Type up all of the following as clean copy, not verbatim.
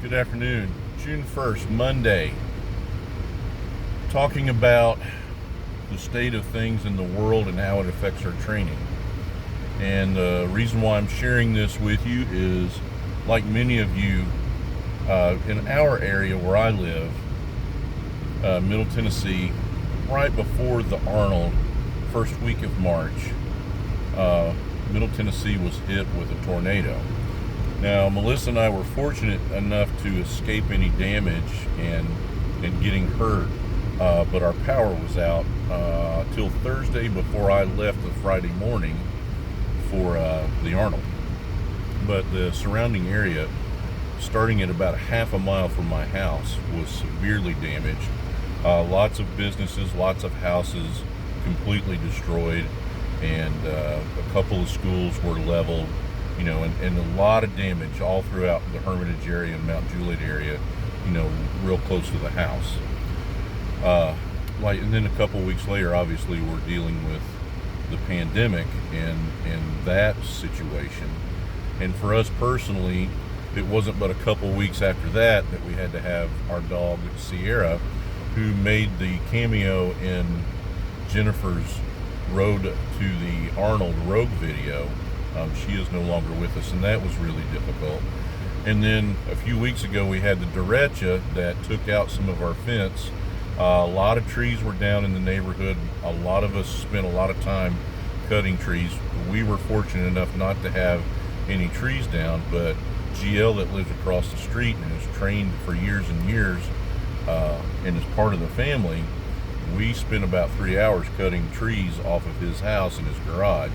Good afternoon. June 1st, Monday. Talking about the state of things in the world and how it affects our training. And the reason why I'm sharing this with you is, like many of you, in our area where I live, Middle Tennessee, right before the Arnold, first week of March, Middle Tennessee was hit with a tornado. Now, Melissa and I were fortunate enough to escape any damage and getting hurt, but our power was out till Thursday before I left the Friday morning for the Arnold. But the surrounding area, starting at about a half a mile from my house, was severely damaged. Lots of businesses, lots of houses completely destroyed, and a couple of schools were leveled. And a lot of damage all throughout the Hermitage area and Mount Juliet area, real close to the house. And then a couple of weeks later, obviously, we're dealing with the pandemic and that situation. And for us personally, it wasn't but a couple of weeks after that we had to have our dog, Sierra, who made the cameo in Jennifer's Road to the Arnold Rogue video. She is no longer with us, and that was really difficult. And then a few weeks ago, we had the derecha that took out some of our fence. A lot of trees were down in the neighborhood. A lot of us spent a lot of time cutting trees. We were fortunate enough not to have any trees down, but GL, that lives across the street and is trained for years and years and is part of the family, we spent about 3 hours cutting trees off of his house and his garage.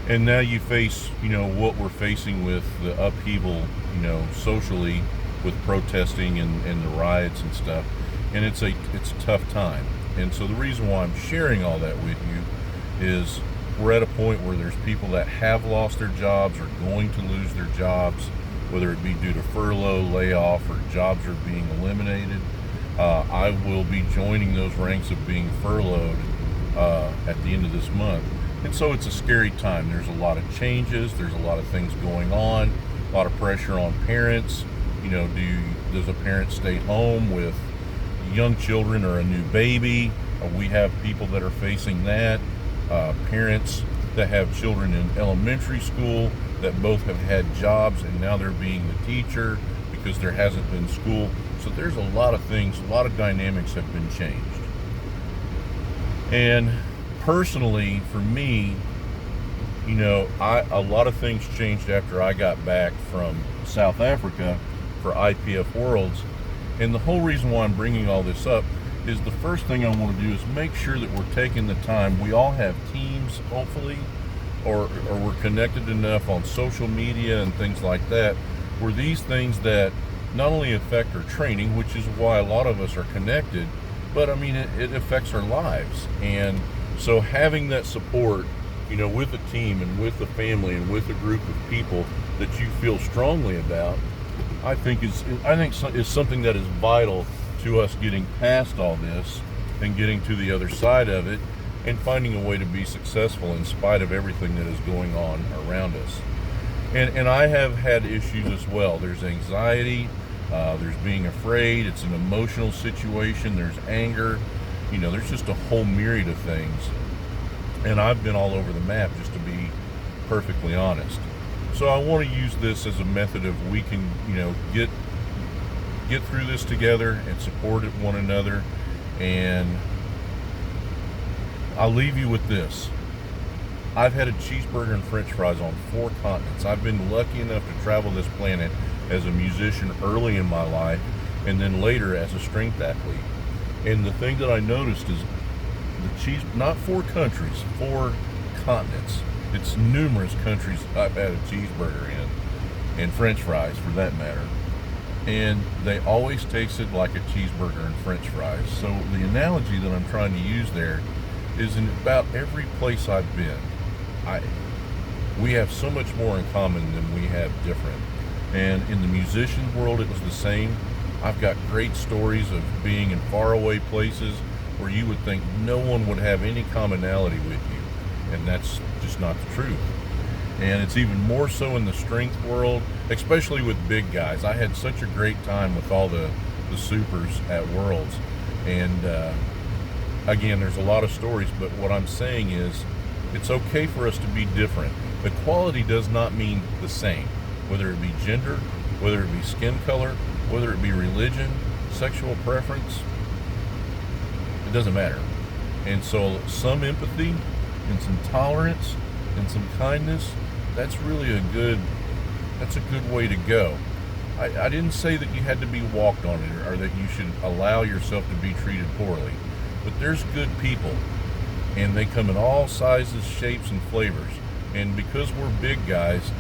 And now you face, what we're facing with the upheaval, socially, with protesting and the riots and stuff. And it's a tough time. And so the reason why I'm sharing all that with you is we're at a point where there's people that have lost their jobs or going to lose their jobs, whether it be due to furlough, layoff, or jobs are being eliminated. I will be joining those ranks of being furloughed at the end of this month. And so it's a scary time. There's a lot of changes. There's a lot of things going on. A lot of pressure on parents. Does a parent stay home with young children or a new baby? We have people that are facing that. Parents that have children in elementary school that both have had jobs and now they're being the teacher because there hasn't been school. So there's a lot of things, a lot of dynamics have been changed. And personally, for me, a lot of things changed after I got back from South Africa for IPF Worlds. And the whole reason why I'm bringing all this up is the first thing I want to do is make sure that we're taking the time. We all have teams, hopefully, or we're connected enough on social media and things like that, where these things that not only affect our training, which is why a lot of us are connected, but it affects our lives. And so having that support, with a team and with a family and with a group of people that you feel strongly about, I think is something that is vital to us getting past all this and getting to the other side of it and finding a way to be successful in spite of everything that is going on around us. And I have had issues as well. There's anxiety, there's being afraid, it's an emotional situation, there's anger, there's just a whole myriad of things. And I've been all over the map, just to be perfectly honest. So I want to use this as a method of we can, get through this together and support one another. And I'll leave you with this. I've had a cheeseburger and french fries on 4 continents. I've been lucky enough to travel this planet as a musician early in my life and then later as a strength athlete. And the thing that I noticed is the cheese, not 4 countries, 4 continents. It's numerous countries I've had a cheeseburger in, and french fries for that matter. And they always tasted like a cheeseburger and french fries. So the analogy that I'm trying to use there is in about every place I've been, we have so much more in common than we have different. And in the musician world, it was the same. I've got great stories of being in faraway places where you would think no one would have any commonality with you. And that's just not the truth. And it's even more so in the strength world, especially with big guys. I had such a great time with all the supers at Worlds. And again, there's a lot of stories, but what I'm saying is it's okay for us to be different. Equality does not mean the same, whether it be gender, whether it be skin color, whether it be religion, sexual preference. It doesn't matter. And so some empathy and some tolerance and some kindness, that's really a good way to go. I didn't say that you had to be walked on it or that you should allow yourself to be treated poorly, but there's good people, and they come in all sizes, shapes, and flavors. And because we're big guys,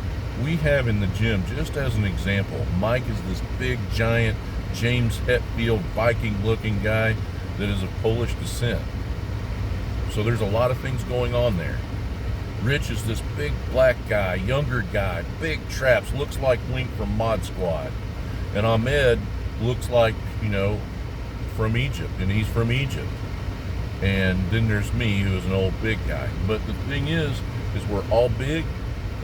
we have in the gym, just as an example, Mike is this big, giant, James Hetfield, Viking-looking guy that is of Polish descent. So there's a lot of things going on there. Rich is this big black guy, younger guy, big traps, looks like Link from Mod Squad. And Ahmed looks like, from Egypt, and he's from Egypt. And then there's me, who is an old big guy. But the thing is we're all big,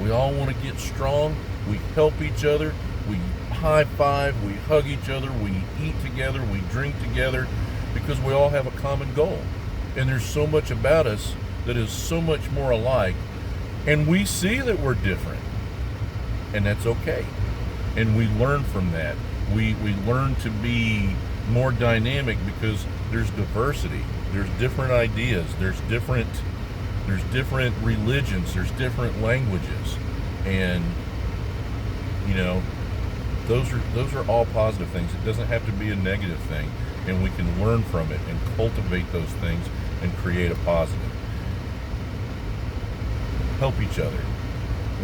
we all want to get strong, we help each other, we high five, we hug each other, we eat together, we drink together, because we all have a common goal. And there's so much about us that is so much more alike, and we see that we're different, and that's okay. And we learn from that. We learn to be more dynamic because there's diversity, there's different ideas, there's different religions, there's different languages, and those are all positive things. It doesn't have to be a negative thing, and we can learn from it and cultivate those things and create a positive. Help each other.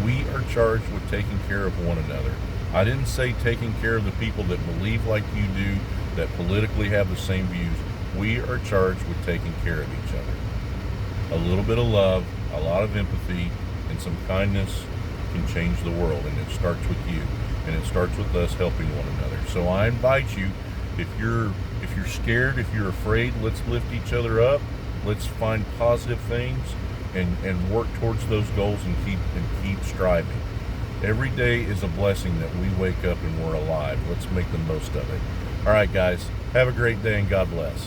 We are charged with taking care of one another. I didn't say taking care of the people that believe like you do, that politically have the same views. We are charged with taking care of each other. A little bit of love, a lot of empathy, and some kindness can change the world, and it starts with you, and it starts with us helping one another. So I invite you, if you're scared, if you're afraid, let's lift each other up. Let's find positive things and work towards those goals and keep striving. Every day is a blessing that we wake up and we're alive. Let's make the most of it. All right, guys, have a great day and God bless.